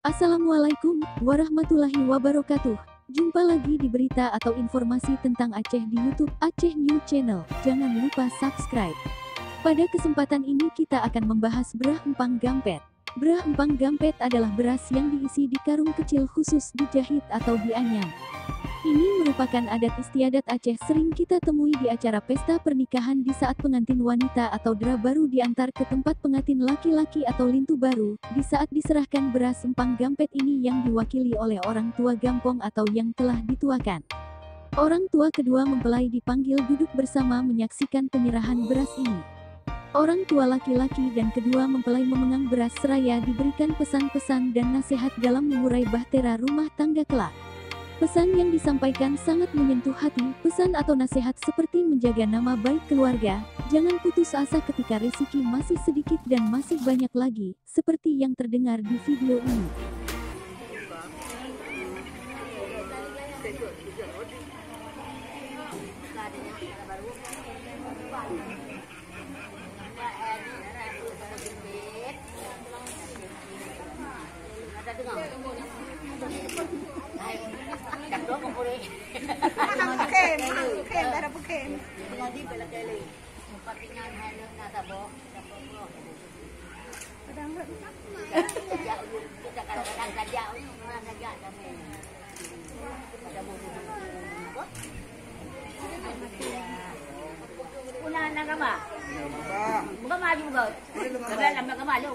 Assalamualaikum warahmatullahi wabarakatuh. Jumpa lagi di berita atau informasi tentang Aceh di YouTube Aceh New Channel. Jangan lupa subscribe. Pada kesempatan ini kita akan membahas beras empang gampet. Beras empang gampet adalah beras yang diisi di karung kecil khusus dijahit atau dianyam. Ini merupakan adat istiadat Aceh sering kita temui di acara pesta pernikahan di saat pengantin wanita atau dra baru diantar ke tempat pengantin laki-laki atau lintu baru, di saat diserahkan beras empang gampet ini yang diwakili oleh orang tua gampong atau yang telah dituakan. Orang tua kedua mempelai dipanggil duduk bersama menyaksikan penyerahan beras ini. Orang tua laki-laki dan kedua mempelai memegang beras seraya diberikan pesan-pesan dan nasihat dalam mengurai bahtera rumah tangga kelak. Pesan yang disampaikan sangat menyentuh hati, pesan atau nasihat seperti menjaga nama baik keluarga, jangan putus asa ketika rezeki masih sedikit dan masih banyak lagi, seperti yang terdengar di video ini. Bukan maju juga. Kalian lambat ke maju.